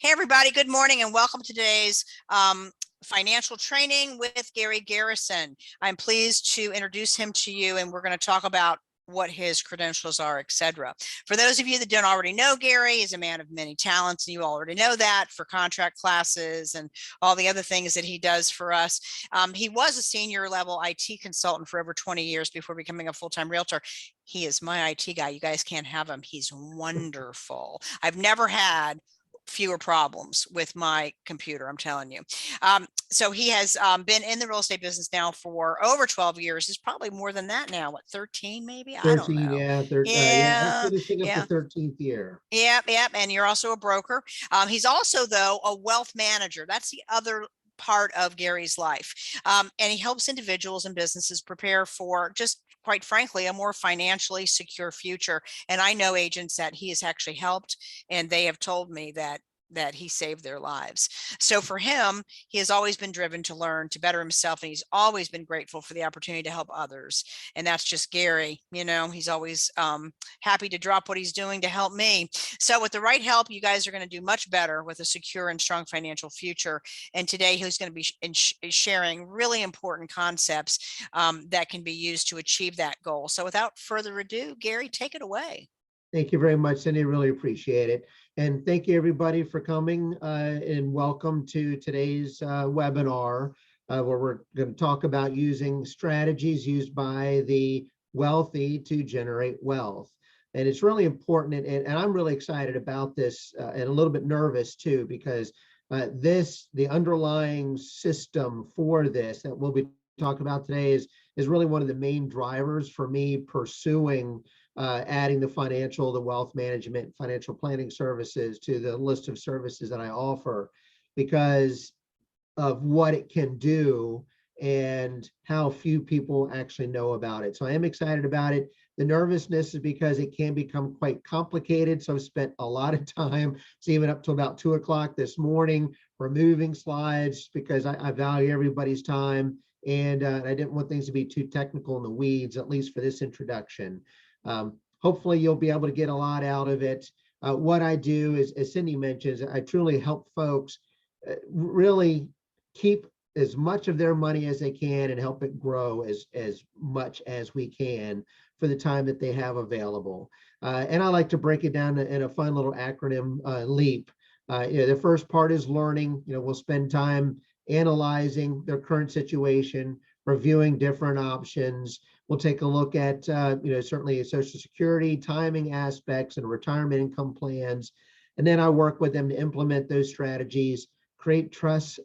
Hey, everybody. Good morning and welcome to today's financial training with Gary Garrison. I'm pleased to introduce him to you, and we're going to talk about what his credentials are, etc. For those of you that don't already know, Gary is a man of many talents, and you already know that for contract classes and all the other things that he does for us. He was a senior level IT consultant for over 20 years before becoming a full-time realtor. He is my IT guy. You guys can't have him. He's wonderful. I've never had fewer problems with my computer, I'm telling you. So he has been in the real estate business now for over 12 years. It's probably more than that now. What, 13 maybe? I don't 13, know. yeah, I'm Yeah, finishing up the yeah. 13th year. Yep, yep. And you're also a broker. He's also, though, a wealth manager. That's the other part of Gary's life. And he helps individuals and businesses prepare for, just quite frankly, a more financially secure future. And I know agents that he has actually helped, and they have told me that he saved their lives. So for him, he has always been driven to learn, to better himself, and he's always been grateful for the opportunity to help others. And that's just Gary. You know, he's always happy to drop what he's doing to help me. So with the right help, you guys are going to do much better with a secure and strong financial future. And today he's going to be sharing really important concepts that can be used to achieve that goal. So without further ado, Gary, take it away. Thank you very much, Cindy. Really appreciate it. And thank you, everybody, for coming and welcome to today's webinar, where we're going to talk about using strategies used by the wealthy to generate wealth. And it's really important, and I'm really excited about this and a little bit nervous too, because the underlying system for this that we'll be talking about today is really one of the main drivers for me pursuing adding the wealth management, financial planning services to the list of services that I offer, because of what it can do and how few people actually know about it. So I am excited about it. The nervousness is because it can become quite complicated. So I've spent a lot of time, it's even up to about 2 o'clock this morning, removing slides because I value everybody's time. And I didn't want things to be too technical in the weeds, at least for this introduction. Hopefully you'll be able to get a lot out of it. What I do is, as Cindy mentions, I truly help folks really keep as much of their money as they can and help it grow as much as we can for the time that they have available. And I like to break it down in a fun little acronym, LEAP. The first part is learning. We'll spend time analyzing their current situation, reviewing different options. We'll take a look at, certainly Social Security, timing aspects, and retirement income plans. And then I work with them to implement those strategies, create trust,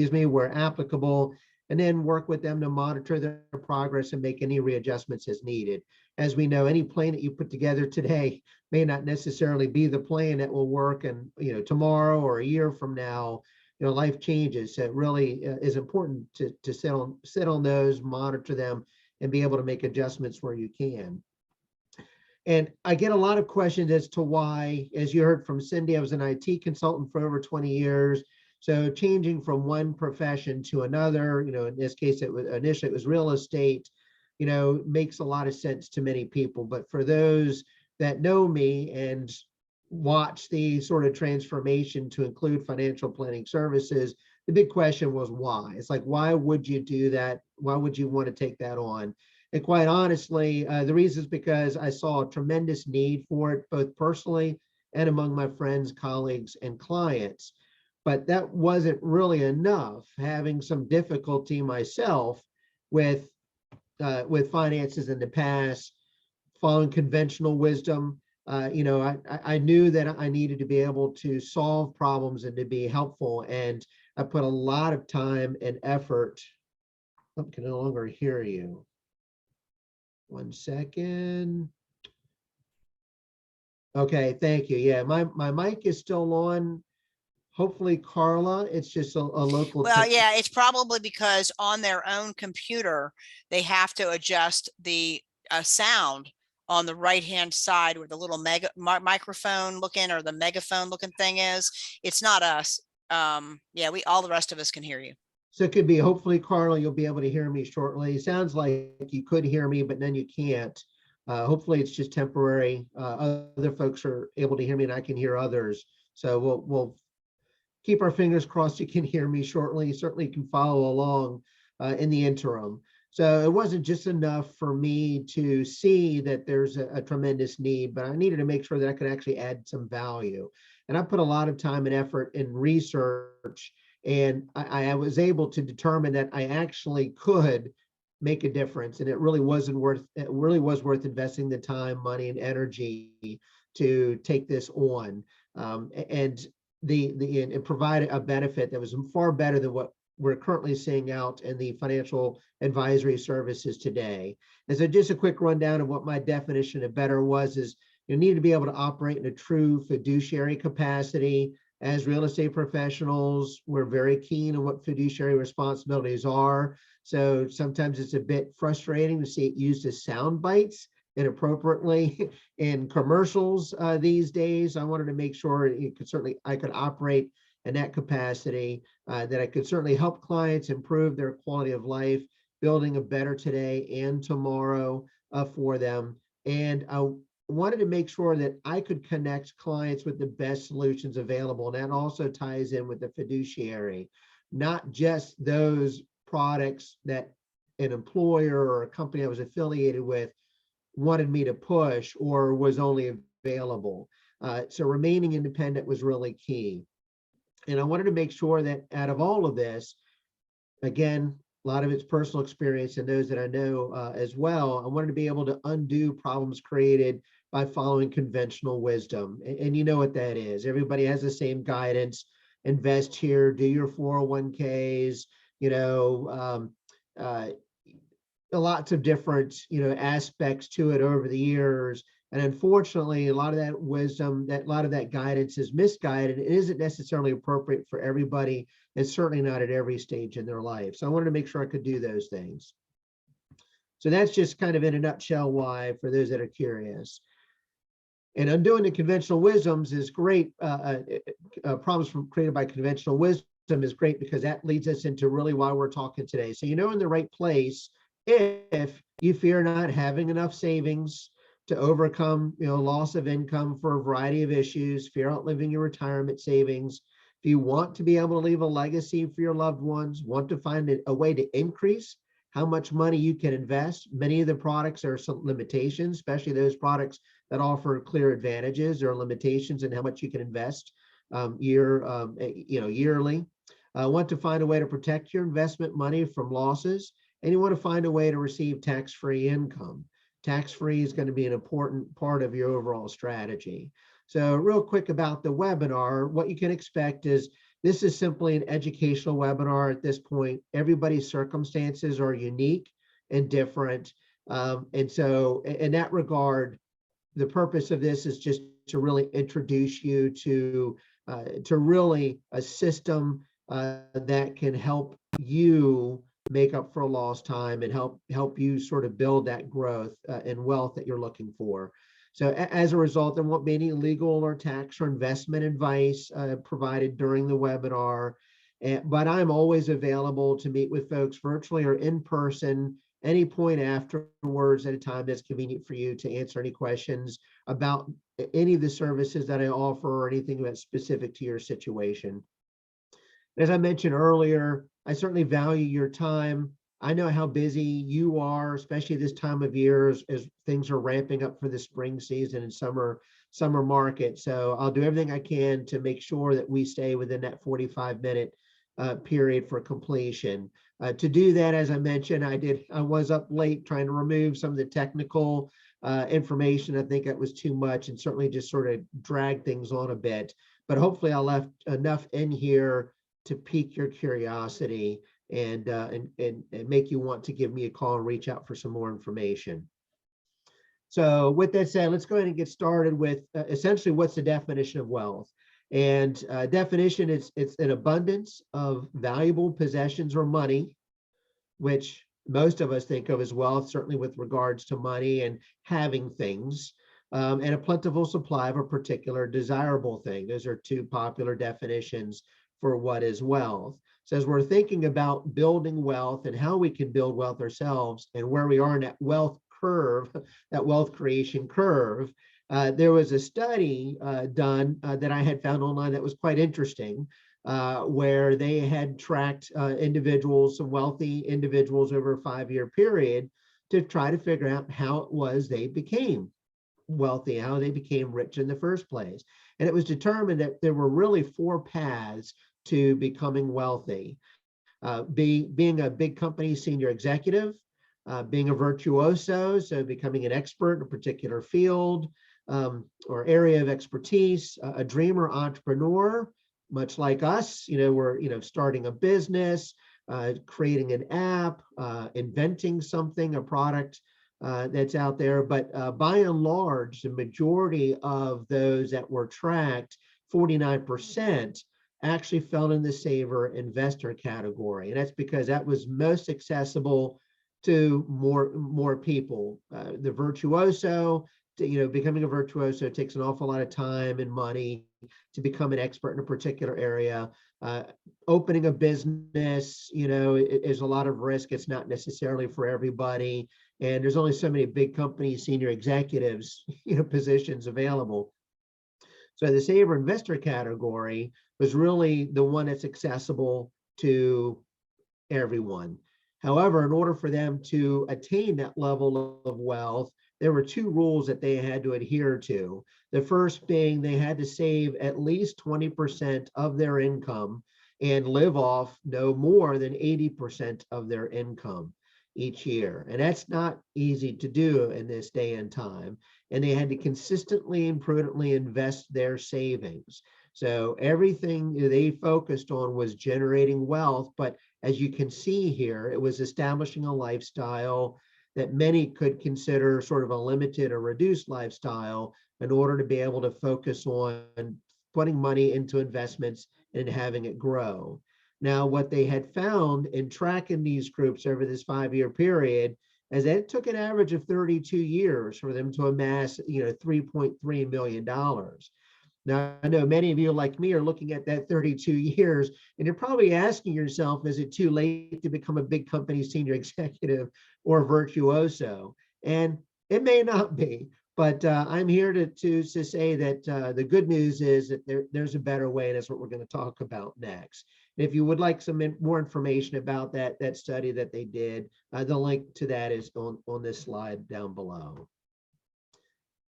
where applicable, and then work with them to monitor their progress and make any readjustments as needed. As we know, any plan that you put together today may not necessarily be the plan that will work and tomorrow or a year from now. Life changes. So it really is important to sit on those, monitor them, and be able to make adjustments where you can. And I get a lot of questions as to why, as you heard from Cindy, I was an IT consultant for over 20 years. So changing from one profession to another, in this case, initially it was real estate, makes a lot of sense to many people. But for those that know me and watch the sort of transformation to include financial planning services, the big question was why. It's like, why would you do that? Why would you want to take that on? And quite honestly, the reason is because I saw a tremendous need for it, both personally and among my friends, colleagues, and clients. But that wasn't really enough. Having some difficulty myself with finances in the past, following conventional wisdom, I knew that I needed to be able to solve problems and to be helpful. And I put a lot of time and effort. I can no longer hear you. 1 second. Okay, thank you. Yeah, my mic is still on. Hopefully, Carla, it's just a local. Well, yeah, it's probably because on their own computer, they have to adjust the sound on the right-hand side where the little microphone looking or the megaphone looking thing is. It's not us. Yeah, all the rest of us can hear you. So it could be, hopefully, Carla, you'll be able to hear me shortly. It sounds like you could hear me, but then you can't. Hopefully it's just temporary. Other folks are able to hear me and I can hear others. So we'll keep our fingers crossed you can hear me shortly. You certainly can follow along in the interim. So it wasn't just enough for me to see that there's a tremendous need, but I needed to make sure that I could actually add some value. And I put a lot of time and effort in research, and I was able to determine that I actually could make a difference, and it really was worth investing the time, money, and energy to take this on, and it provided a benefit that was far better than what we're currently seeing out in the financial advisory services today. And so just a quick rundown of what my definition of better was is you need to be able to operate in a true fiduciary capacity. As real estate professionals, we're very keen on what fiduciary responsibilities are. So sometimes it's a bit frustrating to see it used as sound bites inappropriately in commercials these days. I wanted to make sure I could operate in that capacity, that I could certainly help clients improve their quality of life, building a better today and tomorrow for them. And I wanted to make sure that I could connect clients with the best solutions available. And that also ties in with the fiduciary, not just those products that an employer or a company I was affiliated with wanted me to push or was only available. So remaining independent was really key. And I wanted to make sure that out of all of this, again, a lot of it's personal experience and those that I know as well, I wanted to be able to undo problems created by following conventional wisdom. And you know what that is. Everybody has the same guidance. Invest here, do your 401ks, lots of different, aspects to it over the years. And unfortunately, a lot of that wisdom, a lot of that guidance is misguided. It isn't necessarily appropriate for everybody, and certainly not at every stage in their life. So I wanted to make sure I could do those things. So that's just kind of in a nutshell why, for those that are curious. And undoing the conventional wisdoms is great. Problems created by conventional wisdom is great because that leads us into really why we're talking today. So in the right place if you fear not having enough savings to overcome loss of income for a variety of issues, fear outliving your retirement savings. If you want to be able to leave a legacy for your loved ones, want to find a way to increase how much money you can invest. Many of the products are some limitations, especially those products that offer clear advantages. There are limitations in how much you can invest yearly. Want to find a way to protect your investment money from losses, and you want to find a way to receive tax-free income. Tax-free is going to be an important part of your overall strategy. So real quick about the webinar, what you can expect is this is simply an educational webinar at this point. Everybody's circumstances are unique and different. And so in that regard, the purpose of this is just to really introduce you to really a system that can help you make up for lost time and help you sort of build that growth and wealth that you're looking for. So as a result, there won't be any legal or tax or investment advice provided during the webinar, but I'm always available to meet with folks virtually or in person any point afterwards at a time that's convenient for you to answer any questions about any of the services that I offer or anything that's specific to your situation. As I mentioned earlier, I certainly value your time. I know how busy you are, especially this time of year as things are ramping up for the spring season and summer market. So I'll do everything I can to make sure that we stay within that 45-minute period for completion. To do that, as I mentioned, I was up late trying to remove some of the technical information. I think that was too much and certainly just sort of dragged things on a bit. But hopefully I left enough in here to pique your curiosity and make you want to give me a call and reach out for some more information. So with that said, let's go ahead and get started with essentially what's the definition of wealth. And definition is it's an abundance of valuable possessions or money, which most of us think of as wealth, certainly with regards to money and having things, and a plentiful supply of a particular desirable thing. Those are two popular definitions for what is wealth. So as we're thinking about building wealth and how we can build wealth ourselves and where we are in that wealth curve, that wealth creation curve, there was a study done that I had found online that was quite interesting. where they had tracked individuals, some wealthy individuals over a 5-year period to try to figure out how it was they became wealthy, how they became rich in the first place. And it was determined that there were really 4 paths to becoming wealthy. Being a big company senior executive, being a virtuoso, so becoming an expert in a particular field or area of expertise, a dreamer entrepreneur, much like us, we're starting a business, creating an app, inventing something, a product that's out there. But by and large, the majority of those that were tracked, 49%, actually fell in the saver investor category. And that's because that was most accessible to more people. The virtuoso, becoming a virtuoso takes an awful lot of time and money to become an expert in a particular area. Opening a business, is a lot of risk. It's not necessarily for everybody. And there's only so many big companies, senior executives, positions available. So the saver investor category was really the one that's accessible to everyone. However, in order for them to attain that level of wealth, there were 2 rules that they had to adhere to. The first being they had to save at least 20% of their income and live off no more than 80% of their income each year. And that's not easy to do in this day and time. And they had to consistently and prudently invest their savings. So everything they focused on was generating wealth. But as you can see here, it was establishing a lifestyle that many could consider sort of a limited or reduced lifestyle in order to be able to focus on putting money into investments and having it grow. Now, what they had found in tracking these groups over this 5-year period is that it took an average of 32 years for them to amass, $3.3 million. Now, I know many of you like me are looking at that 32 years, and you're probably asking yourself, is it too late to become a big company senior executive or virtuoso? And it may not be, but I'm here to say that the good news is that there's a better way, and that's what we're going to talk about next. And if you would like some more information about that study that they did, the link to that is on this slide down below.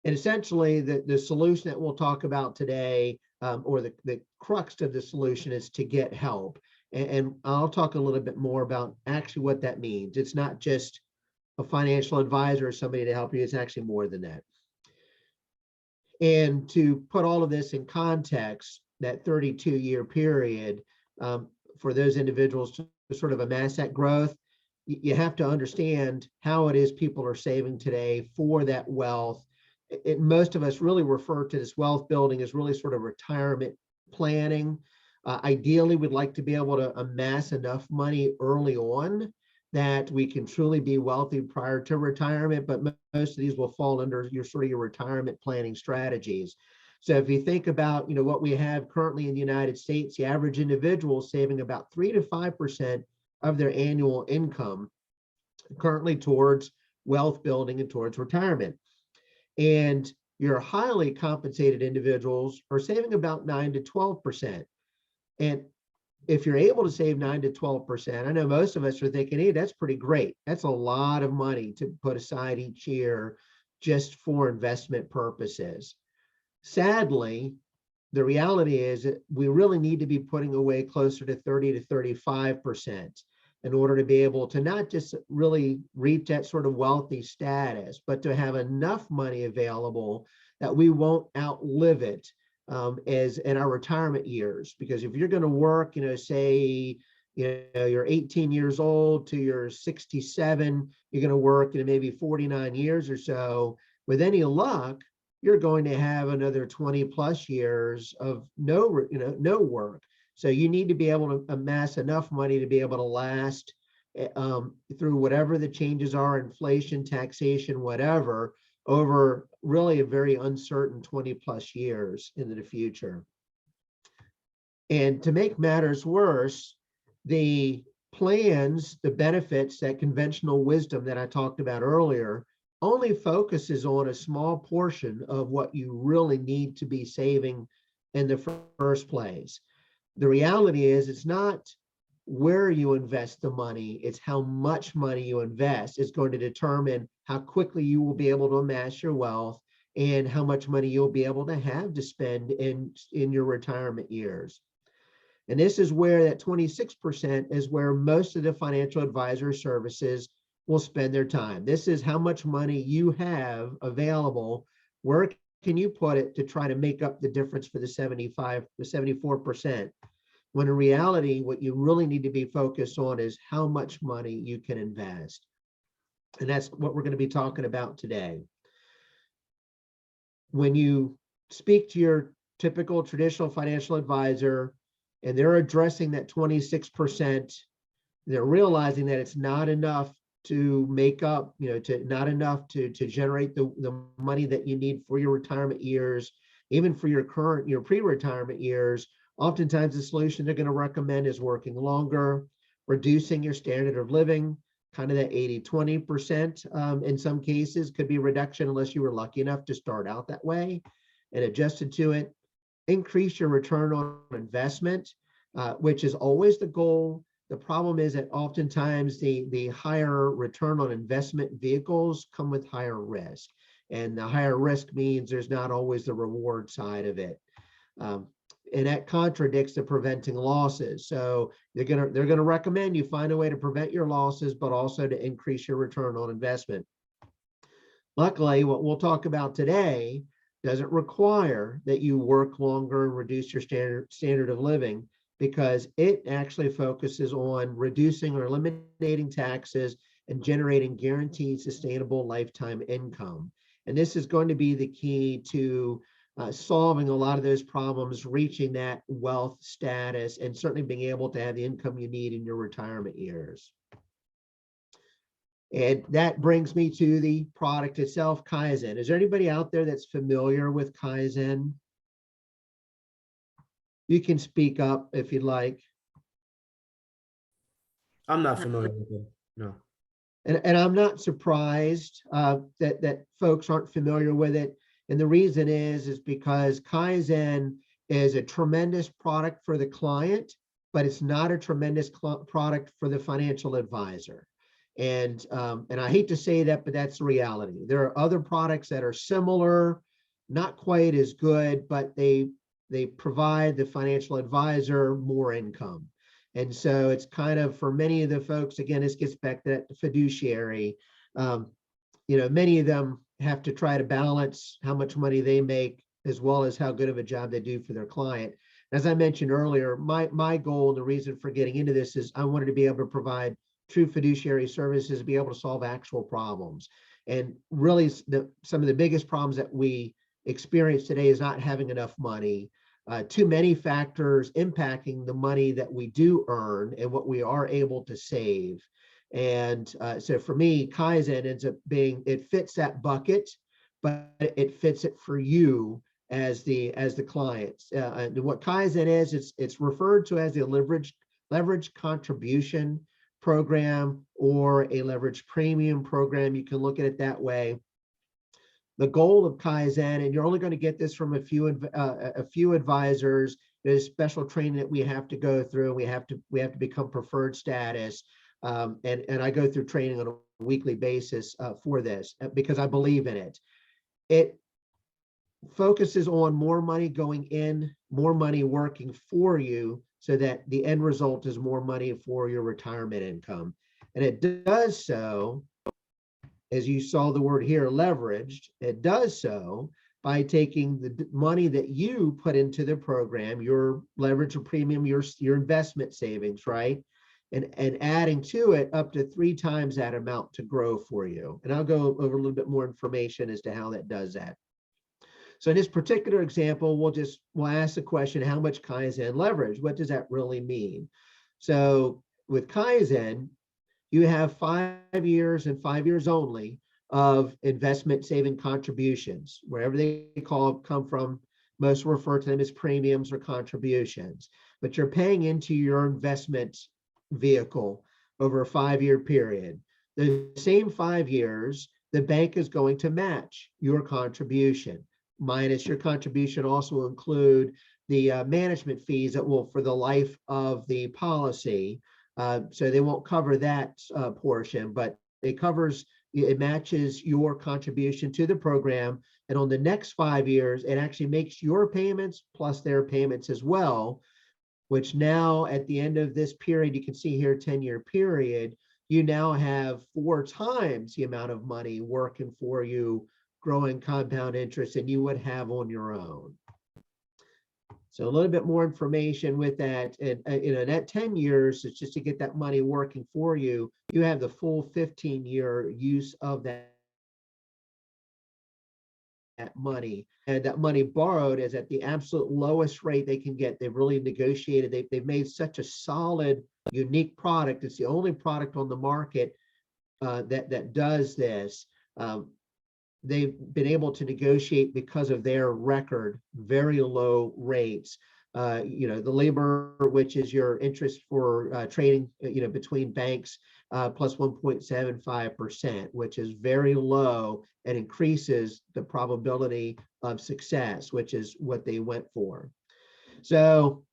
And essentially, the solution that we'll talk about today, or the crux of the solution, is to get help. And I'll talk a little bit more about actually what that means. It's not just a financial advisor or somebody to help you. It's actually more than that. And to put all of this in context, that 32-year period, for those individuals to sort of amass that growth, you have to understand how it is people are saving today for that wealth. Most of us really refer to this wealth building as really sort of retirement planning. Ideally, we'd like to be able to amass enough money early on that we can truly be wealthy prior to retirement, but most of these will fall under your retirement planning strategies. So if you think about what we have currently in the United States, the average individual is saving about 3 to 5% of their annual income currently towards wealth building and towards retirement. And your highly compensated individuals are saving about 9 to 12%. And if you're able to save 9 to 12%, I know most of us are thinking, hey, that's pretty great. That's a lot of money to put aside each year just for investment purposes. Sadly, the reality is that we really need to be putting away closer to 30 to 35% in order to be able to not just really reach that sort of wealthy status, but to have enough money available that we won't outlive it as in our retirement years. Because if you're going to work, say, you're 18 years old to you're 67, you're going to work maybe 49 years or so. With any luck, you're going to have another 20 plus years of no work. So you need to be able to amass enough money to be able to last through whatever the changes are, inflation, taxation, whatever, over really a very uncertain 20 plus years into the future. And to make matters worse, the plans, the benefits, that conventional wisdom that I talked about earlier only focuses on a small portion of what you really need to be saving in the first place. the reality is it's not where you invest the money, it's how much money you invest is going to determine how quickly you will be able to amass your wealth and how much money you'll be able to have to spend in your retirement years. And this is where that 26% is where most of the financial advisor services will spend their time. This is how much money you have available. Where can you put it to try to make up the difference for the 74%? When in reality, what you really need to be focused on is how much money you can invest. And that's what we're going to be talking about today. When you speak to your typical traditional financial advisor and they're addressing that 26%, they're realizing that it's not enough to make up, not enough to generate the money that you need for your retirement years, even for your pre-retirement years. Oftentimes the solution they're going to recommend is working longer, reducing your standard of living, kind of that 80-20%. In some cases could be a reduction unless you were lucky enough to start out that way and adjusted to it. Increase your return on investment, which is always the goal. The problem is that oftentimes the higher return on investment vehicles come with higher risk. And the higher risk means there's not always the reward side of it. And that contradicts the preventing losses. So they're gonna recommend you find a way to prevent your losses, but also to increase your return on investment. Luckily, what we'll talk about today doesn't require that you work longer and reduce your standard of living, because it actually focuses on reducing or eliminating taxes and generating guaranteed sustainable lifetime income. And this is going to be the key to solving a lot of those problems, reaching that wealth status, and certainly being able to have the income you need in your retirement years. And that brings me to the product itself, Kaizen. Is there anybody out there that's familiar with Kaizen? You can speak up if you'd like. I'm not familiar with it, no. And I'm not surprised that folks aren't familiar with it. And the reason is because Kaizen is a tremendous product for the client, but it's not a tremendous product for the financial advisor. And I hate to say that, but that's the reality. There are other products that are similar, not quite as good, but they provide the financial advisor more income. And so it's kind of, for many of the folks, again, this gets back to that fiduciary. Many of them have to try to balance how much money they make as well as how good of a job they do for their client. As I mentioned earlier, my goal and the reason for getting into this is I wanted to be able to provide true fiduciary services, be able to solve actual problems. And really some of the biggest problems that we experience today is not having enough money. Too many factors impacting the money that we do earn and what we are able to save. And so for me, Kaizen ends up being, it fits that bucket, but it fits it for you as the clients. And what Kaizen is, it's referred to as the leverage contribution program or a leverage premium program. You can look at it that way. The goal of Kaizen, and you're only going to get this from a few advisors. There's special training that we have to go through. We have to become preferred status. And I go through training on a weekly basis for this because I believe in it. It focuses on more money going in, more money working for you, so that the end result is more money for your retirement income. And it does so, as you saw the word here, leveraged, it does so by taking the money that you put into the program, your leverage or premium, your investment savings, right? And adding to it up to 3 times that amount to grow for you. And I'll go over a little bit more information as to how that does that. So in this particular example, we'll ask the question, how much Kaizen leverage? What does that really mean? So with Kaizen, you have 5 years and 5 years only of investment saving contributions, wherever they come from. Most refer to them as premiums or contributions, but you're paying into your investment vehicle over a 5-year period. The same 5 years, the bank is going to match your contribution. Minus your contribution also include the management fees that will for the life of the policy. So they won't cover that portion, but it matches your contribution to the program. And on the next 5 years, it actually makes your payments plus their payments as well, which now at the end of this period, you can see here 10-year period, you now have 4 times the amount of money working for you, growing compound interest than you would have on your own. So a little bit more information with that. And that 10 years, it's just to get that money working for you. You have the full 15-year use of that money. And that money borrowed is at the absolute lowest rate they can get. They've really negotiated. They've made such a solid, unique product. It's the only product on the market that does this. They've been able to negotiate because of their record, very low rates. The labor, which is your interest for trading, between banks, plus 1.75%, which is very low and increases the probability of success, which is what they went for. So,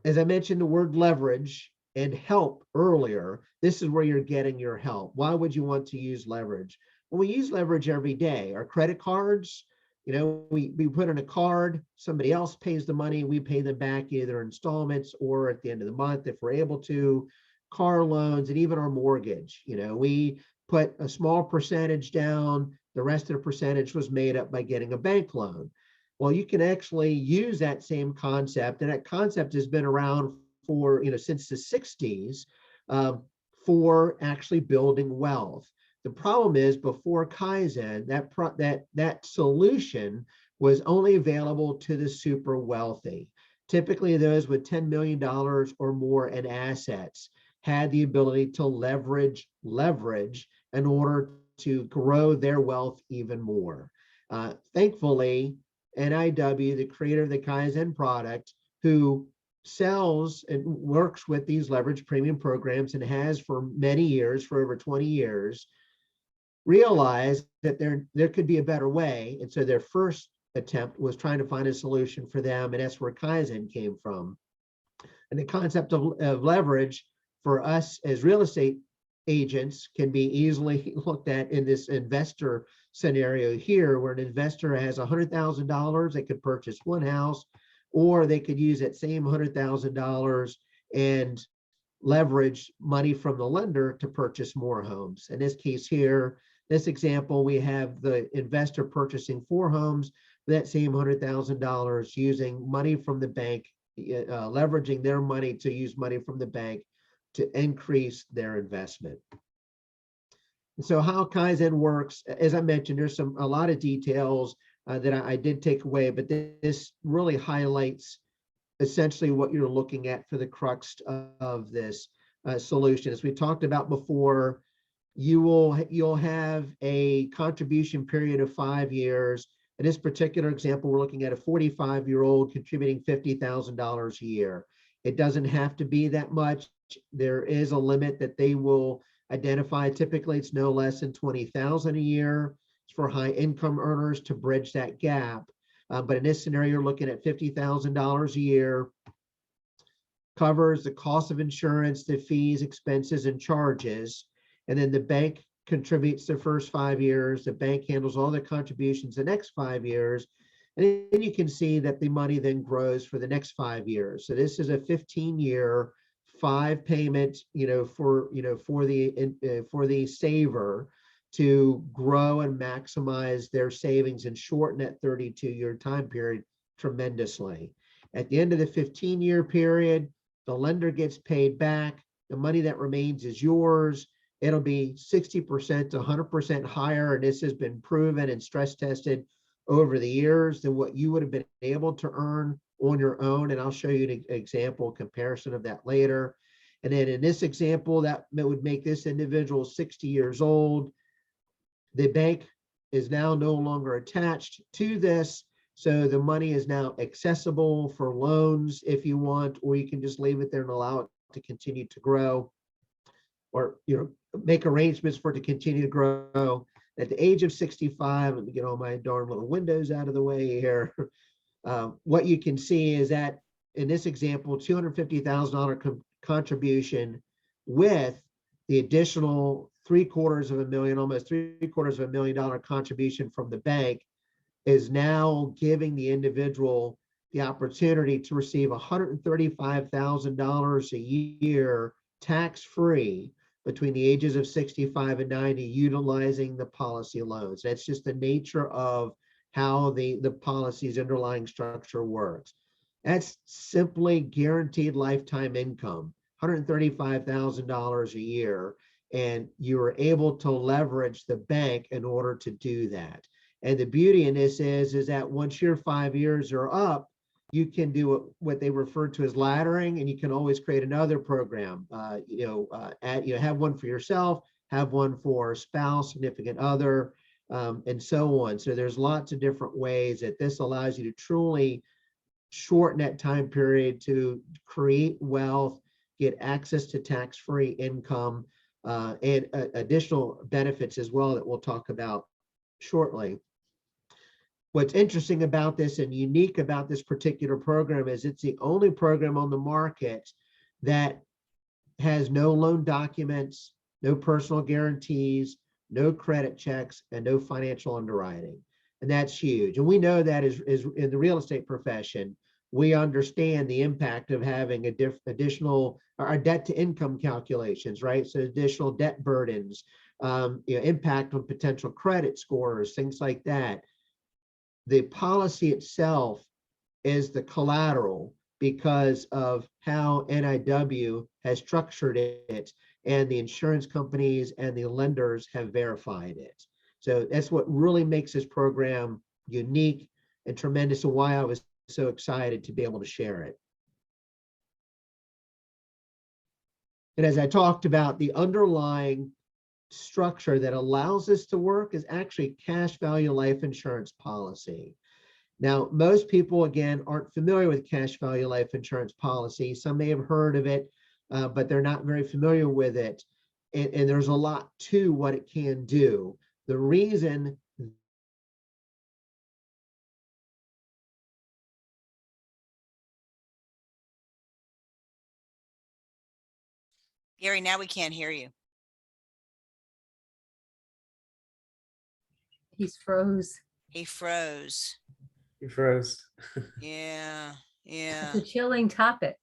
as I mentioned, the word leverage and help earlier, this is where you're getting your help. Why would you want to use leverage? Well, we use leverage every day. Our credit cards, we put in a card, somebody else pays the money, we pay them back either installments or at the end of the month if we're able to. Car loans and even our mortgage, we put a small percentage down, the rest of the percentage was made up by getting a bank loan. Well, you can actually use that same concept, and that concept has been around for, since the 60s, for actually building wealth. The problem is before Kaizen, that solution was only available to the super wealthy. Typically, those with $10 million or more in assets had the ability to leverage in order to grow their wealth even more. Thankfully, NIW, the creator of the Kaizen product, who sells and works with these leverage premium programs and has for many years, for over 20 years, realized that there could be a better way. And so their first attempt was trying to find a solution for them. And that's where Kaizen came from. And the concept of leverage for us as real estate agents can be easily looked at in this investor scenario here, where an investor has $100,000, they could purchase one house, or they could use that same $100,000 and leverage money from the lender to purchase more homes. In this case here, this example, we have the investor purchasing 4 homes, that same $100,000 using money from the bank, leveraging their money to use money from the bank to increase their investment. And so how Kaizen works, as I mentioned, there's a lot of details that I did take away, but this really highlights essentially what you're looking at for the crux of this solution. As we talked about before, you'll have a contribution period of 5 years. In this particular example, we're looking at a 45-year-old contributing $50,000 a year. It doesn't have to be that much. There is a limit that they will identify. Typically, it's no less than $20,000 a year. It's for high income earners to bridge that gap. But in this scenario, you're looking at $50,000 a year, covers the cost of insurance, the fees, expenses, and charges. And then the bank contributes the first 5 years. The bank handles all the contributions the next 5 years. And then you can see that the money then grows for the next 5 years. So this is a 15-year, 5 payment, for the saver to grow and maximize their savings and shorten that 32-year time period tremendously. At the end of the 15-year period, the lender gets paid back. The money that remains is yours. It'll be 60% to 100% higher, and this has been proven and stress tested over the years than what you would have been able to earn on your own. And I'll show you an example comparison of that later. And then in this example, that would make this individual 60 years old. The bank is now no longer attached to this. So the money is now accessible for loans if you want, or you can just leave it there and allow it to continue to grow, or make arrangements for it to continue to grow. At the age of 65, let me get all my darn little windows out of the way here. What you can see is that in this example, $250,000 contribution with the additional $750,000, almost $750,000 contribution from the bank, is now giving the individual the opportunity to receive $135,000 a year tax-free between the ages of 65 and 90, utilizing the policy loans. That's just the nature of how the policy's underlying structure works. That's simply guaranteed lifetime income, $135,000 a year, and you are able to leverage the bank in order to do that. And the beauty in this is that once your 5 years are up, you can do what they refer to as laddering, and you can always create another program. Have one for yourself, have one for a spouse, significant other, and so on. So there's lots of different ways that this allows you to truly shorten that time period to create wealth, get access to tax-free income, and additional benefits as well that we'll talk about shortly. What's interesting about this and unique about this particular program is it's the only program on the market that has no loan documents, no personal guarantees, no credit checks, and no financial underwriting. And that's huge. And we know that is in the real estate profession, we understand the impact of having additional our debt to income calculations, right? So additional debt burdens, impact on potential credit scores, things like that. The policy itself is the collateral because of how NIW has structured it, and the insurance companies and the lenders have verified it. So that's what really makes this program unique and tremendous, and why I was so excited to be able to share it. And as I talked about, the underlying structure that allows this to work is actually cash value life insurance policy. Now, most people, again, aren't familiar with cash value life insurance policy. Some may have heard of it, but they're not very familiar with it. And there's a lot to what it can do. The reason Gary, now we can't hear you. He's froze. He froze. He froze. Yeah, yeah, It's a chilling topic.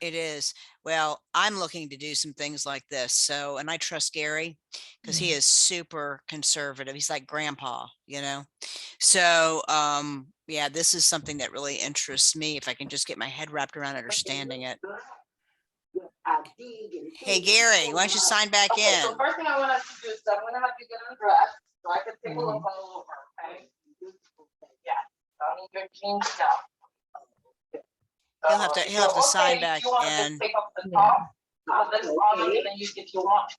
it is. Well, I'm looking to do some things like this. So, and I trust Gary because he is super conservative. He's like grandpa, So, yeah, this is something that really interests me if I can just get my head wrapped around understanding it. Hey, Gary, why don't you sign back Okay, in? so first thing I want us to do is I'm gonna have you get undressed so I can take a look all over, okay? Yeah, I need your jeans now. He'll have to sign Okay, back you wanna just in. take up the Yeah. top? That's all I'm gonna use if you want.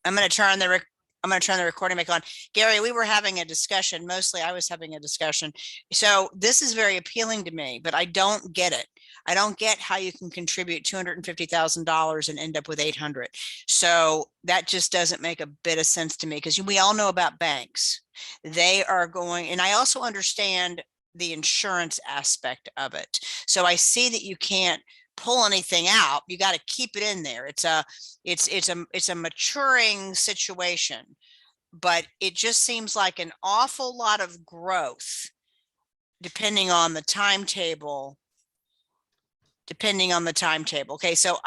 I'm going to turn the recording back on. Gary, we were having a discussion. Mostly I was having a discussion. So this is very appealing to me, but I don't get it. I don't get how you can contribute $250,000 and end up with 800. So that just doesn't make a bit of sense to me, because we all know about banks. They are going, and I also understand the insurance aspect of it. So I see that you can't pull anything out. You got to keep it in there. It's a maturing situation, but it just seems like an awful lot of growth depending on the timetable. Okay, so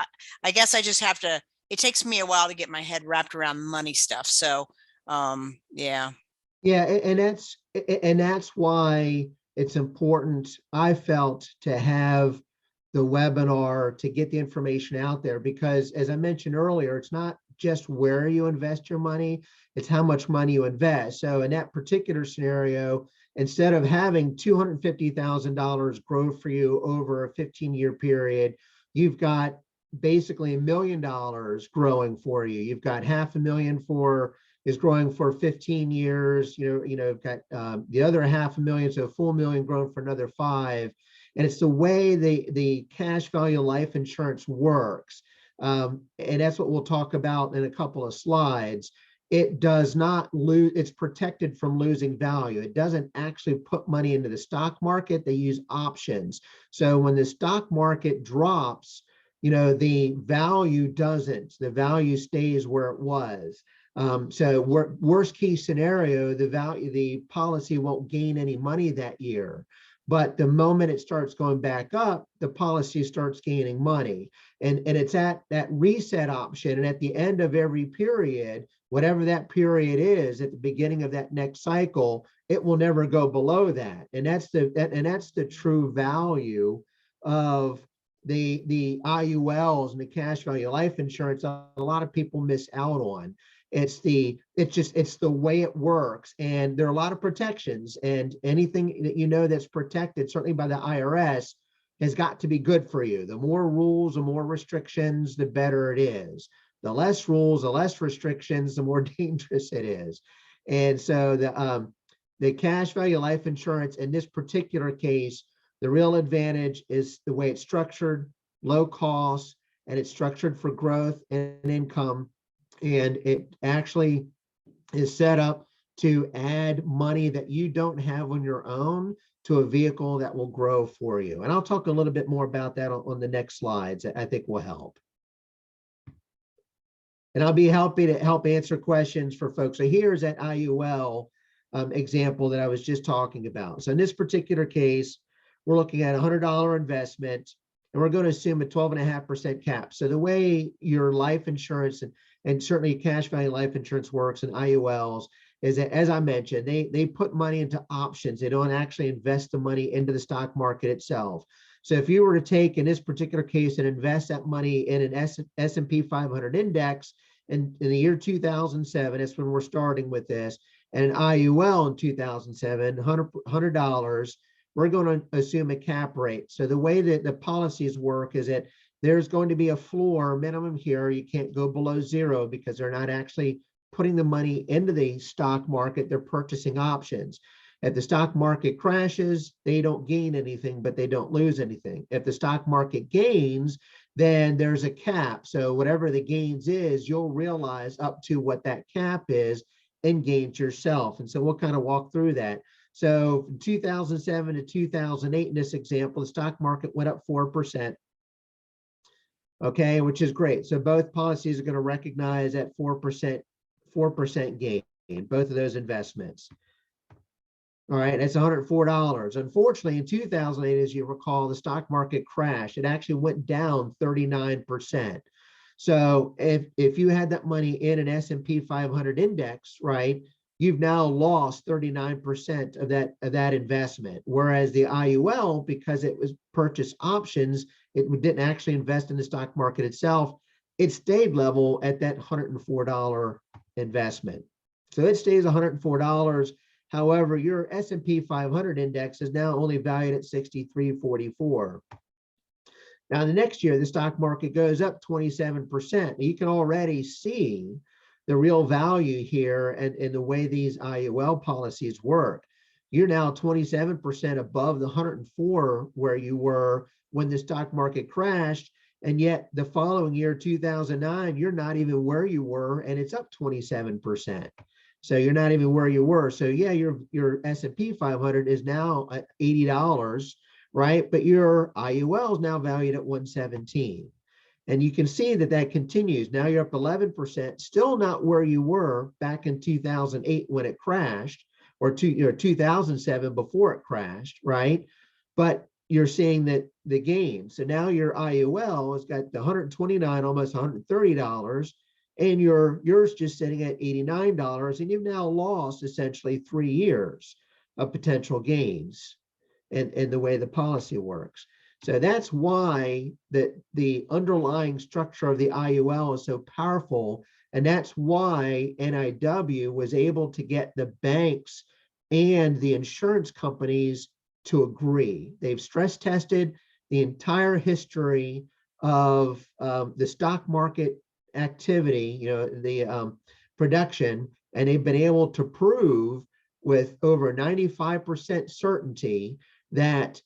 I guess I just have to, it takes me a while to get my head wrapped around money stuff. So yeah. Yeah, and that's why it's important, I felt, to have the webinar to get the information out there, because as I mentioned earlier, it's not just where you invest your money, it's how much money you invest. So in that particular scenario, instead of having $250,000 grow for you over a 15-year period, you've got basically $1 million growing for you. You've got $500,000 is growing for 15 years. You've got the other $500,000, so a full million growing for another 5. And it's the way the cash value life insurance works. And that's what we'll talk about in a couple of slides. It does not lose, it's protected from losing value. It doesn't actually put money into the stock market. They use options. So when the stock market drops, the value doesn't, the value stays where it was. So worst case scenario, the policy won't gain any money that year. But the moment it starts going back up, the policy starts gaining money. And it's at that reset option. And at the end of every period, whatever that period is, at the beginning of that next cycle, it will never go below that. And that's the true value of the IULs and the cash value life insurance a lot of people miss out on. It's the way it works. And there are a lot of protections, and anything that that's protected, certainly by the IRS, has got to be good for you. The more rules, the more restrictions, the better it is. The less rules, the less restrictions, the more dangerous it is. And so the cash value life insurance in this particular case, the real advantage is the way it's structured, low cost, and it's structured for growth and income. And it actually is set up to add money that you don't have on your own to a vehicle that will grow for you. And I'll talk a little bit more about that on the next slides. I think will help. And I'll be happy to help answer questions for folks. So here's that IUL example that I was just talking about. So in this particular case, we're looking at a $100 investment, and we're going to assume a 12.5% cap. So the way your life insurance and certainly cash value life insurance works and IULs is that, as I mentioned, they put money into options. They don't actually invest the money into the stock market itself. So if you were to take, in this particular case, and invest that money in an S&P 500 index in the year 2007, that's when we're starting with this, and an IUL in 2007, $100, we're going to assume a cap rate. So the way that the policies work is that there's going to be a floor minimum here. You can't go below 0 because they're not actually putting the money into the stock market. They're purchasing options. If the stock market crashes, they don't gain anything, but they don't lose anything. If the stock market gains, then there's a cap. So whatever the gains is, you'll realize up to what that cap is and gains yourself. And so we'll kind of walk through that. So from 2007 to 2008, in this example, the stock market went up 4%. Okay, which is great. So both policies are going to recognize that 4% gain in both of those investments. All right, that's $104. Unfortunately, in 2008, as you recall, the stock market crashed. It actually went down 39%. So if you had that money in an S&P 500 index, right, you've now lost 39% of that investment. Whereas the IUL, because it was purchase options, it didn't actually invest in the stock market itself. It stayed level at that $104 investment. So it stays $104. However, your S&P 500 index is now only valued at $63.44. Now, the next year, the stock market goes up 27%. You can already see the real value here and the way these IUL policies work. You're now 27% above the 104 where you were when the stock market crashed. And yet the following year, 2009, you're not even where you were, and it's up 27%. So you're not even where you were. So yeah, your S&P 500 is now at $80, right? But your IUL is now valued at $117. And you can see that continues. Now you're up 11%, still not where you were back in 2008 when it crashed, or 2007 before it crashed, right? But you're seeing that the gain. So now your IUL has got the $129, almost $130, and yours just sitting at $89, and you've now lost essentially 3 years of potential gains and the way the policy works. So that's why the underlying structure of the IUL is so powerful. And that's why NIW was able to get the banks and the insurance companies to agree. They've stress tested the entire history of the stock market activity, the production, and they've been able to prove with over 95% certainty that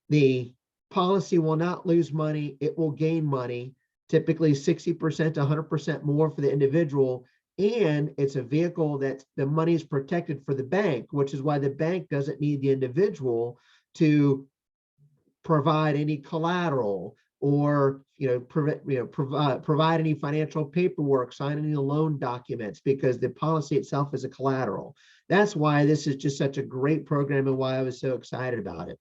the policy will not lose money, it will gain money, typically 60% to 100% more for the individual. And it's a vehicle that the money is protected for the bank, which is why the bank doesn't need the individual to provide any collateral or provide any financial paperwork, sign any loan documents, because the policy itself is a collateral. That's why this is just such a great program and why I was so excited about it.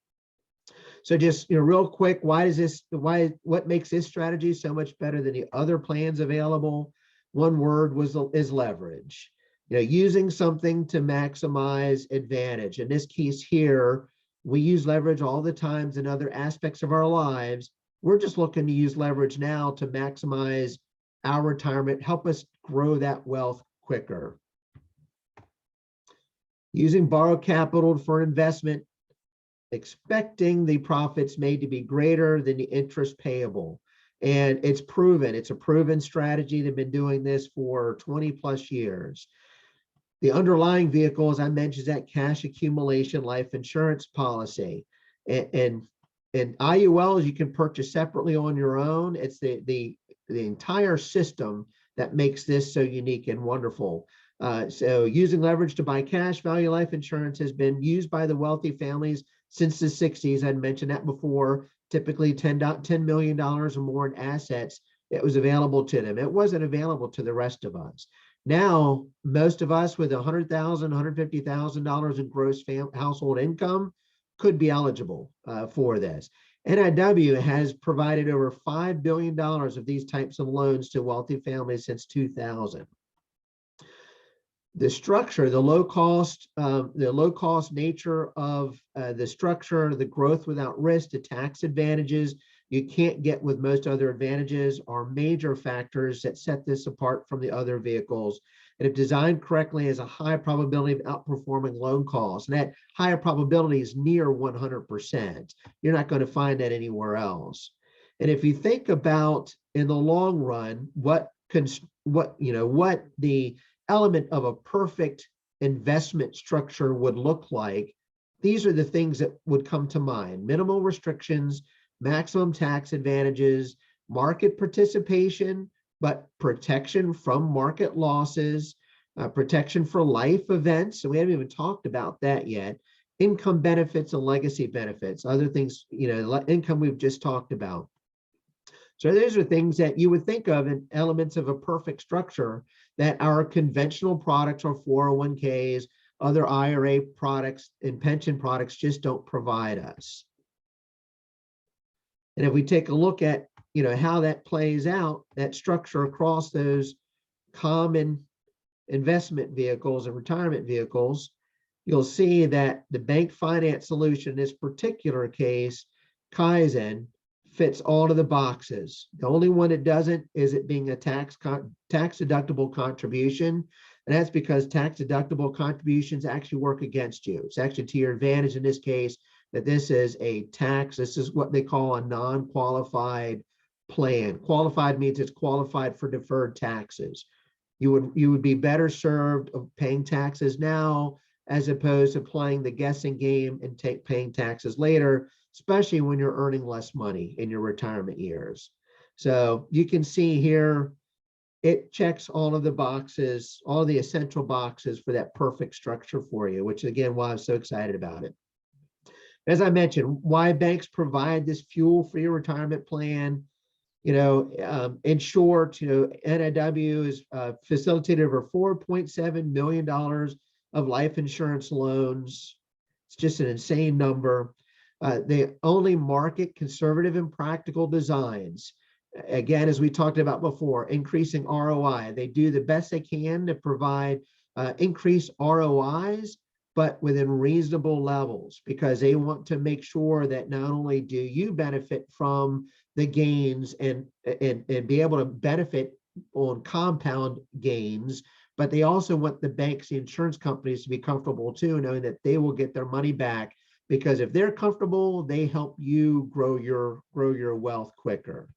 So just real quick, what makes this strategy so much better than the other plans available? One word is leverage. Using something to maximize advantage. In this case here, we use leverage all the times in other aspects of our lives. We're just looking to use leverage now to maximize our retirement, help us grow that wealth quicker. Using borrowed capital for investment, expecting the profits made to be greater than the interest payable. And it's proven, it's a proven strategy. They've been doing this for 20 plus years. The underlying vehicle, as I mentioned, is that cash accumulation life insurance policy. And IULs you can purchase separately on your own. It's the entire system that makes this so unique and wonderful. So using leverage to buy cash value life insurance has been used by the wealthy families since the 60s. I'd mentioned that before, typically $10 million or more in assets that was available to them. It wasn't available to the rest of us. Now, most of us with $100,000, $150,000 in gross household income could be eligible for this. NIW has provided over $5 billion of these types of loans to wealthy families since 2000. The structure, the low cost nature of the structure, the growth without risk, the tax advantages you can't get with most other advantages are major factors that set this apart from the other vehicles. And if designed correctly, has a high probability of outperforming loan costs. And that higher probability is near 100%. You're not going to find that anywhere else. And if you think about in the long run, what the element of a perfect investment structure would look like, these are the things that would come to mind: minimal restrictions, maximum tax advantages, market participation, but protection from market losses, protection for life events. So we haven't even talked about that yet. Income benefits and legacy benefits, other things, income we've just talked about. So those are things that you would think of in elements of a perfect structure that our conventional products or 401ks, other IRA products and pension products just don't provide us. And if we take a look at, how that plays out, that structure across those common investment vehicles and retirement vehicles, you'll see that the bank finance solution in this particular case, Kaizen, fits all of the boxes. The only one it doesn't is it being a tax deductible contribution. And that's because tax deductible contributions actually work against you. It's actually to your advantage in this case that this is this is what they call a non-qualified plan. Qualified means it's qualified for deferred taxes. You would be better served of paying taxes now as opposed to playing the guessing game and paying taxes later, especially when you're earning less money in your retirement years. So you can see here, it checks all of the boxes, all the essential boxes for that perfect structure for you, which again, why I'm so excited about it. As I mentioned, why banks provide this fuel for your retirement plan. In short, NIW has facilitated over $4.7 million of life insurance loans. It's just an insane number. They only market conservative and practical designs. Again, as we talked about before, increasing ROI. They do the best they can to provide increased ROIs, but within reasonable levels, because they want to make sure that not only do you benefit from the gains and be able to benefit on compound gains, but they also want the banks, the insurance companies to be comfortable too, knowing that they will get their money back, because if they're comfortable, they help you grow your wealth quicker.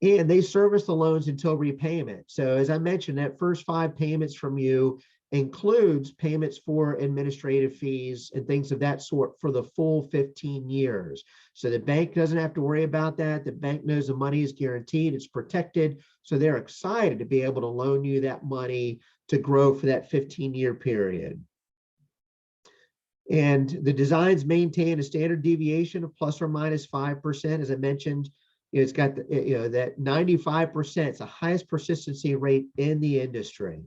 And they service the loans until repayment. So as I mentioned, that first 5 payments from you includes payments for administrative fees and things of that sort for the full 15 years. So the bank doesn't have to worry about that. The bank knows the money is guaranteed, it's protected. So they're excited to be able to loan you that money to grow for that 15-year period. And the designs maintain a standard deviation of plus or minus 5%. As I mentioned, it's got that 95%, it's the highest persistency rate in the industry.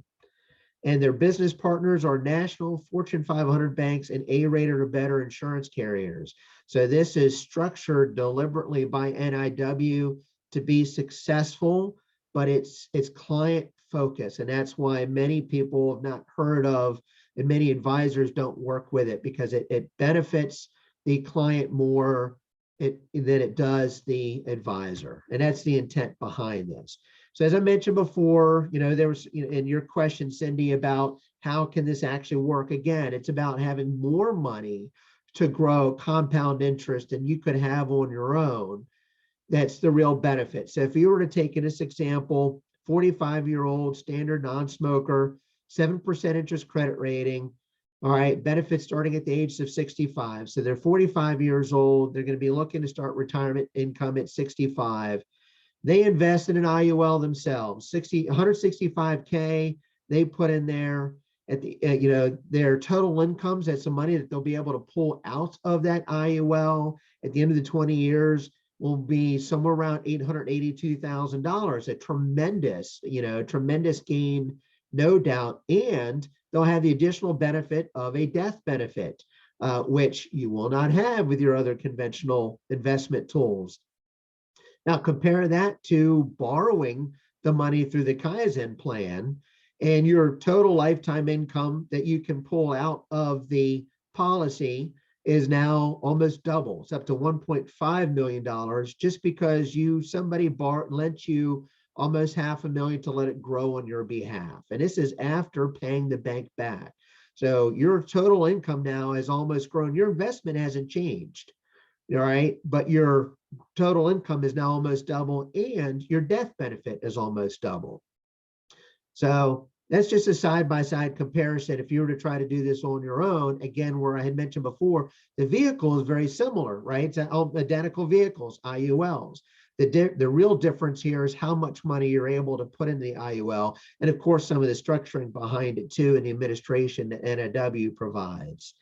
And their business partners are national Fortune 500 banks and A-rated or better insurance carriers. So this is structured deliberately by NIW to be successful, but it's client focused. And that's why many people have not heard of, and many advisors don't work with it, because it benefits the client more than it does the advisor. And that's the intent behind this. So as I mentioned before, there was in your question, Cindy, about how can this actually work? Again, it's about having more money to grow compound interest than you could have on your own. That's the real benefit. So if you were to take in this example, 45-year-old standard non-smoker, 7% interest credit rating, all right, benefits starting at the age of 65. So they're 45 years old. They're going to be looking to start retirement income at 65. They invest in an IUL themselves, 165K they put in there at the, their total incomes. That's some money that they'll be able to pull out of that IUL at the end of the 20 years will be somewhere around $882,000, a tremendous gain, no doubt. And they'll have the additional benefit of a death benefit, which you will not have with your other conventional investment tools. Now compare that to borrowing the money through the Kaizen plan, and your total lifetime income that you can pull out of the policy is now almost double. It's up to $1.5 million, just because somebody lent you almost $500,000 to let it grow on your behalf. And this is after paying the bank back. So your total income now has almost grown. Your investment hasn't changed, all right? But your total income is now almost double, and your death benefit is almost double. So that's just a side-by-side comparison. If you were to try to do this on your own, again, where I had mentioned before, the vehicle is very similar, right? It's identical vehicles, IULs. The real difference here is how much money you're able to put in the IUL, and of course, some of the structuring behind it too, and the administration that NIW provides.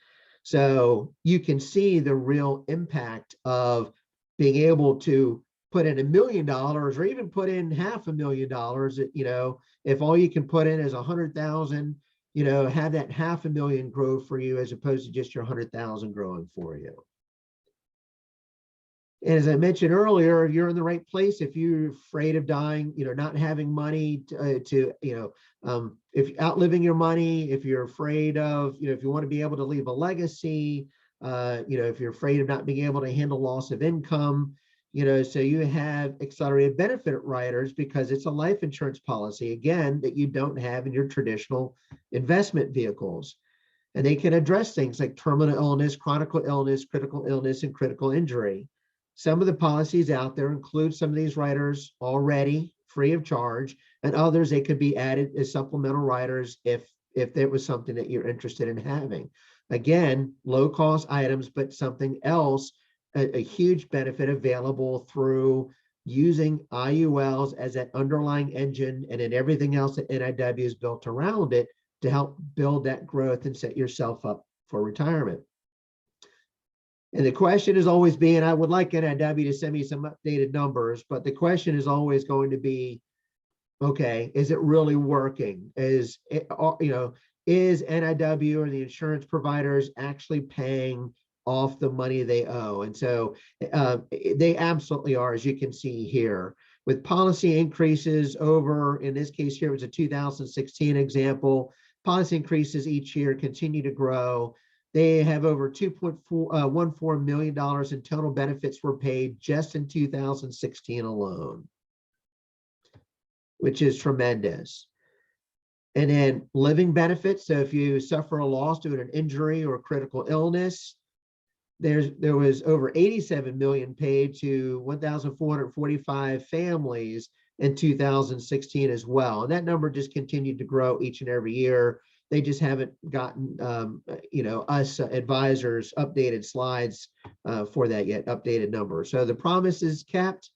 So you can see the real impact of being able to put in $1 million or even put in $500,000, if all you can put in is 100,000, have that $500,000 grow for you as opposed to just your 100,000 growing for you. And as I mentioned earlier, you're in the right place. If you're afraid of dying, not having money if outliving your money, if you're afraid of, if you want to be able to leave a legacy, if you're afraid of not being able to handle loss of income, so you have accelerated benefit riders, because it's a life insurance policy, again, that you don't have in your traditional investment vehicles. And they can address things like terminal illness, chronic illness, critical illness, and critical injury. Some of the policies out there include some of these riders already free of charge, and others, they could be added as supplemental riders if there was something that you're interested in having. Again, low cost items, but something else, a huge benefit available through using IULs as that underlying engine, and then everything else that NIW is built around it to help build that growth and set yourself up for retirement. And the question is always being, I would like NIW to send me some updated numbers, but the question is always going to be, okay, is it really working? Is NIW or the insurance providers actually paying off the money they owe? And so they absolutely are, as you can see here, with policy increases over, in this case here, it was a 2016 example, policy increases each year continue to grow. They have over $2.14 million in total benefits were paid just in 2016 alone, which is tremendous. And then living benefits. So if you suffer a loss due to an injury or critical illness, there was over 87 million paid to 1,445 families in 2016 as well. And that number just continued to grow each and every year. They just haven't gotten, us advisors updated slides for that yet, updated number. So the promise is kept.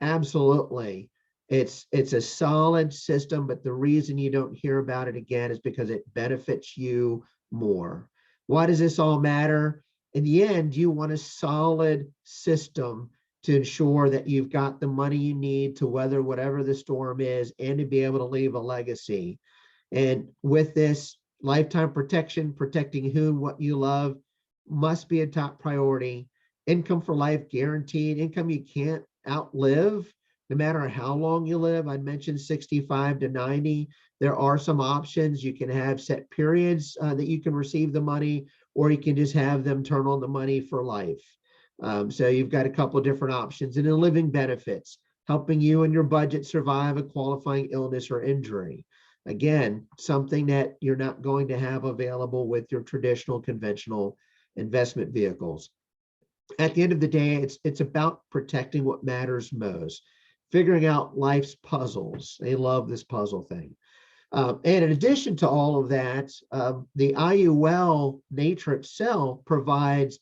Absolutely. It's a solid system, but the reason you don't hear about it again is because it benefits you more. Why does this all matter? In the end, you want a solid system to ensure that you've got the money you need to weather whatever the storm is and to be able to leave a legacy. And with this, lifetime protection, protecting who and what you love must be a top priority. Income for life guaranteed, income you can't outlive, no matter how long you live. I mentioned 65 to 90. There are some options. You can have set periods that you can receive the money, or you can just have them turn on the money for life. So you've got a couple of different options. And then living benefits, helping you and your budget survive a qualifying illness or injury. Again, something that you're not going to have available with your traditional conventional investment vehicles. At the end of the day, it's about protecting what matters most, figuring out life's puzzles. They love this puzzle thing. And in addition to all of that, the IUL nature itself provides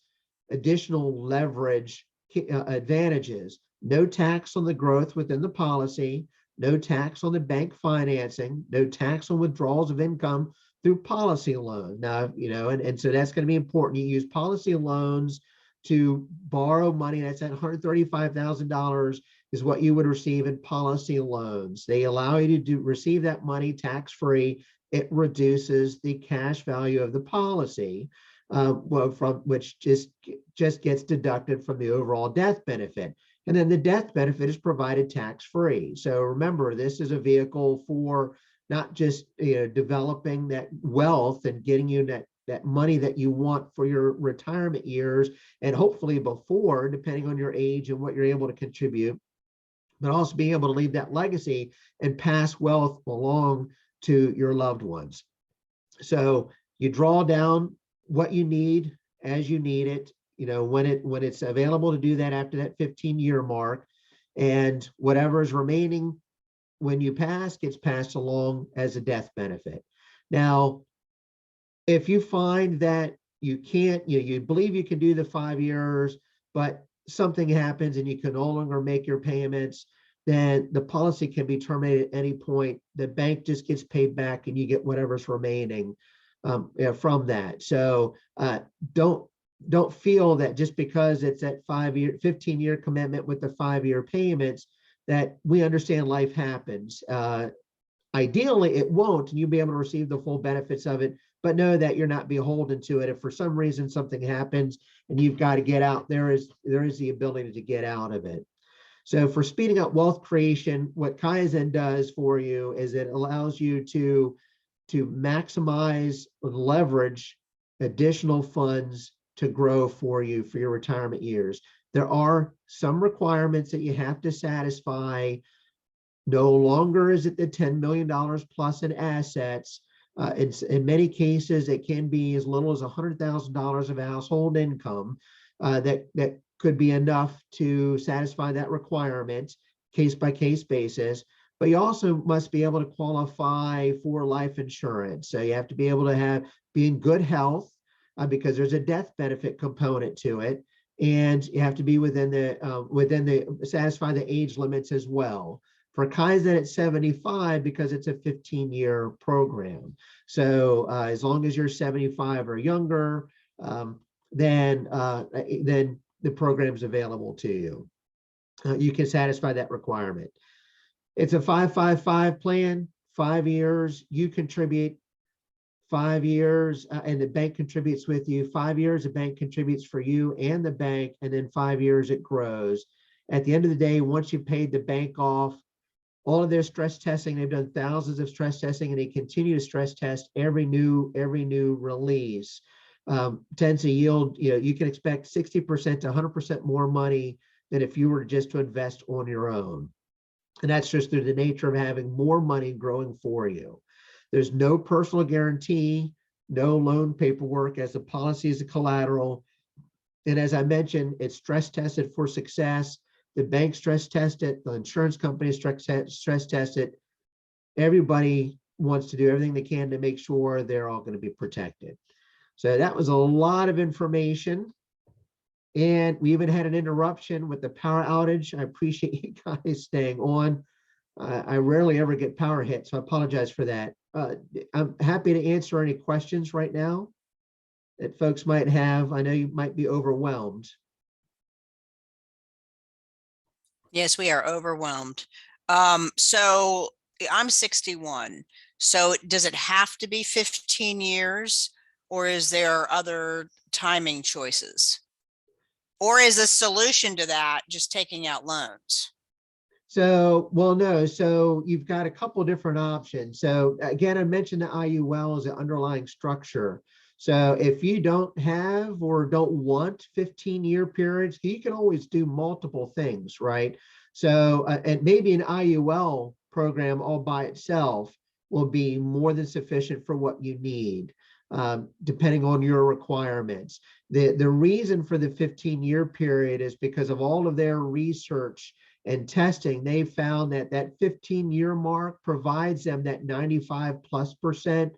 additional leverage advantages. No tax on the growth within the policy, no tax on the bank financing, no tax on withdrawals of income through policy loan. Now, and so that's going to be important. You use policy loans to borrow money. That's at $135,000 is what you would receive in policy loans. They allow you to receive that money tax-free. It reduces the cash value of the policy, from which just gets deducted from the overall death benefit. And then the death benefit is provided tax-free. So remember, this is a vehicle for not just developing that wealth and getting you that money that you want for your retirement years, and hopefully before, depending on your age and what you're able to contribute, but also being able to leave that legacy and pass wealth along to your loved ones. So you draw down what you need as you need it, when it's available to do that after that 15-year mark, and whatever is remaining when you pass gets passed along as a death benefit. Now, if you find that you can't, you believe you can do the 5 years, but something happens and you can no longer make your payments, then the policy can be terminated at any point. The bank just gets paid back and you get whatever's remaining from that. So don't feel that just because it's that 15-year commitment with the 5-year payments that we understand life happens. Ideally, it won't, and you'll be able to receive the full benefits of it, but know that you're not beholden to it. If for some reason something happens and you've got to get out, there is the ability to get out of it. So for speeding up wealth creation, what Kaizen does for you is it allows you to maximize and leverage additional funds to grow for you for your retirement years. There are some requirements that you have to satisfy. No longer is it the $10 million plus in assets. In many cases, it can be as little as $100,000 of household income that could be enough to satisfy that requirement, case by case basis. But you also must be able to qualify for life insurance. So you have to be able to be in good health because there's a death benefit component to it, and you have to be within the satisfy the age limits as well. For Kaizen at 75, because it's a 15-year program. So as long as you're 75 or younger, then the program's available to you. You can satisfy that requirement. It's a 5-5-5 plan, 5 years, you contribute 5 years, and the bank contributes with you. 5 years, the bank contributes for you and the bank, and then 5 years it grows. At the end of the day, once you've paid the bank off, all of their stress testing. They've done thousands of stress testing, and they continue to stress test every new release. Tends to yield, you can expect 60% to 100% more money than if you were just to invest on your own. And that's just through the nature of having more money growing for you. There's no personal guarantee, no loan paperwork, as the policy is a collateral. And as I mentioned, it's stress tested for success. The bank stress test it, the insurance company stress test it. Everybody wants to do everything they can to make sure they're all going to be protected. So that was a lot of information. And we even had an interruption with the power outage. I appreciate you guys staying on. I rarely ever get power hit, so I apologize for that. I'm happy to answer any questions right now that folks might have. I know you might be overwhelmed. Yes, we are overwhelmed. So I'm 61. So does it have to be 15 years, or is there other timing choices? Or is the solution to that just taking out loans? So, well, no, so you've got a couple different options. So again, I mentioned the IUL as an underlying structure. So if you don't have or don't want 15-year periods, you can always do multiple things, right? So, and maybe an IUL program all by itself will be more than sufficient for what you need, depending on your requirements. The reason for the 15-year period is because of all of their research and testing. They found that that 15-year mark provides them that 95+%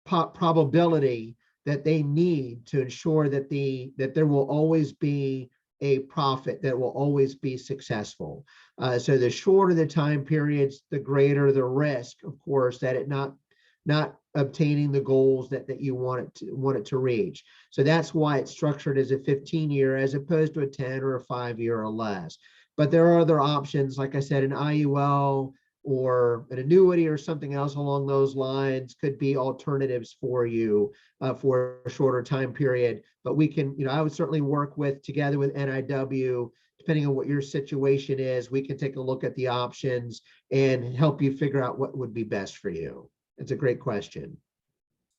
probability that they need to ensure that there will always be a profit, that will always be successful. So the shorter the time periods, the greater the risk, of course, that it not obtaining the goals that you want it to reach. So that's why it's structured as a 15-year as opposed to a 10 or a 5-year or less. But there are other options, like I said, an IUL or an annuity or something else along those lines could be alternatives for you for a shorter time period. But we can, I would certainly work together with NIW, depending on what your situation is. We can take a look at the options and help you figure out what would be best for you. It's a great question.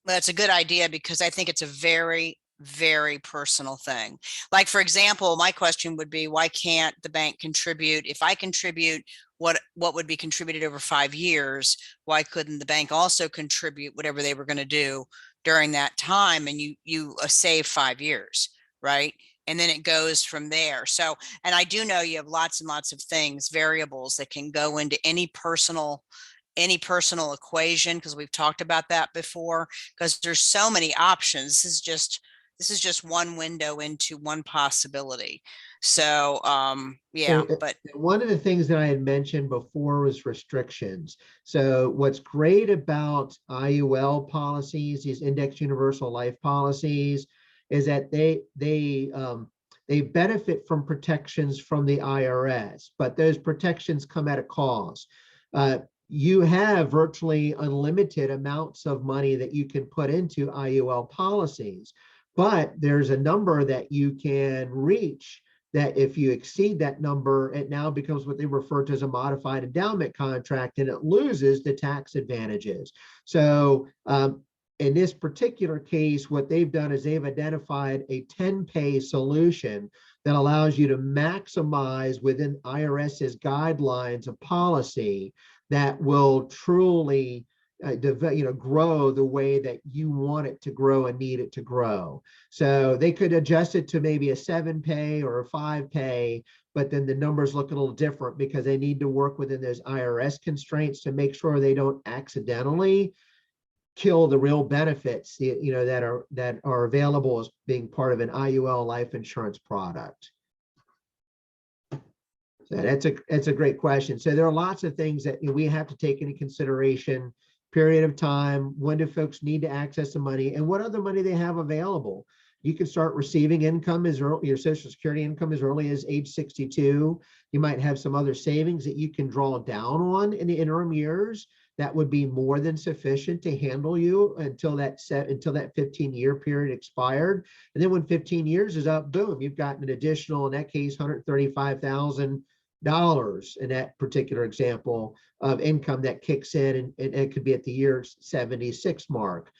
That's a good idea, because I think it's a very, very personal thing. Like, for example, my question would be, why can't the bank contribute? If I contribute what would be contributed over 5 years, why couldn't the bank also contribute whatever they were going to do during that time? And you save 5 years, right? And then it goes from there. So, and I do know you have lots and lots of things, variables that can go into any personal equation, because we've talked about that before, because there's so many options. This is just one window into one possibility. So yeah, but one of the things that I had mentioned before was restrictions. So what's great about IUL policies, these index universal life policies, is that they benefit from protections from the IRS, but those protections come at a cost. You have virtually unlimited amounts of money that you can put into IUL policies, but there's a number that you can reach that if you exceed that number, it now becomes what they refer to as a modified endowment contract, and it loses the tax advantages. So in this particular case, what they've done is they've identified a 10-pay solution that allows you to maximize within IRS's guidelines of policy that will truly grow the way that you want it to grow and need it to grow. So they could adjust it to maybe a 7-pay or a 5-pay, but then the numbers look a little different because they need to work within those IRS constraints to make sure they don't accidentally kill the real benefits that are available as being part of an IUL life insurance product. So that's a great question. So there are lots of things that we have to take into consideration: period of time, when do folks need to access the money, and what other money they have available. You can start receiving income as early, your Social Security income as early as age 62. You might have some other savings that you can draw down on in the interim years. That would be more than sufficient to handle you until that 15-year period expired. And then when 15 years is up, boom, you've got an additional, in that case, $135,000 in that particular example of income that kicks in, and it could be at the year 76 mark.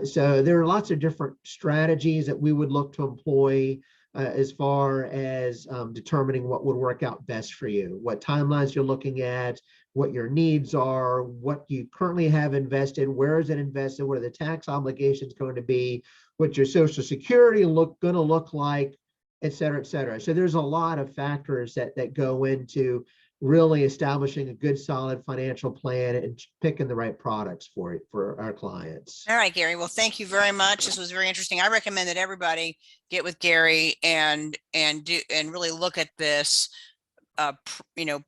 So there are lots of different strategies that we would look to employ as far as determining what would work out best for you, what timelines you're looking at, what your needs are, what you currently have invested, where is it invested, what are the tax obligations going to be, what your Social Security going to look like, et cetera, et cetera. So there's a lot of factors that go into really establishing a good, solid financial plan and picking the right products for our clients. All right, Gary. Well, thank you very much. This was very interesting. I recommend that everybody get with Gary and really look at this,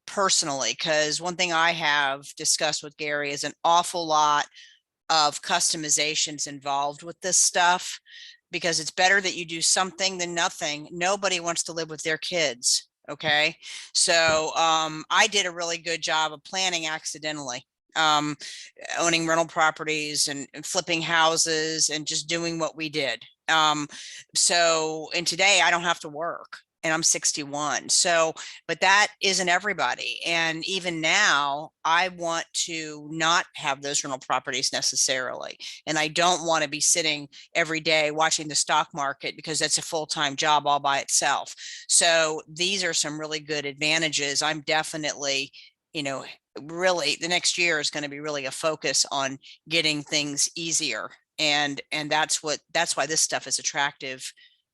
personally, because one thing I have discussed with Gary is an awful lot of customizations involved with this stuff, because it's better that you do something than nothing. Nobody wants to live with their kids. Okay. So I did a really good job of planning accidentally, owning rental properties and flipping houses and just doing what we did. And today I don't have to work, and I'm 61. So, but that isn't everybody. And even now, I want to not have those rental properties necessarily. And I don't want to be sitting every day watching the stock market, because that's a full-time job all by itself. So these are some really good advantages. I'm definitely, really, the next year is going to be really a focus on getting things easier. And that's why this stuff is attractive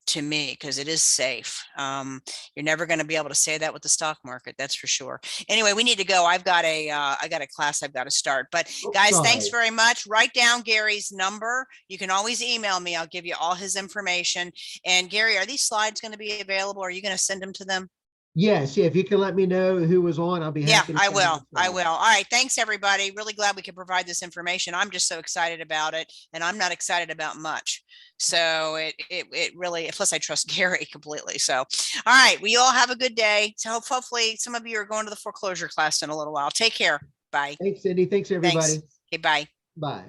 to me, because it is safe. You're never going to be able to say that with the stock market, that's for sure. Anyway, we need to go. I got a class I've got to start. But guys, thanks very much. Write down Gary's number. You can always email me. I'll give you all his information. And Gary, are these slides going to be available? Are you going to send them to them? Yes, yeah. If you can let me know who was on, I'll be happy to I send them will. as I well. will. All right. Thanks, everybody. Really glad we could provide this information. I'm just so excited about it, and I'm not excited about much. So it really, plus I trust Gary completely. So, all right. We all have a good day. So hopefully some of you are going to the foreclosure class in a little while. Take care. Bye. Thanks, Cindy. Thanks, everybody. Thanks. Okay. Bye. Bye.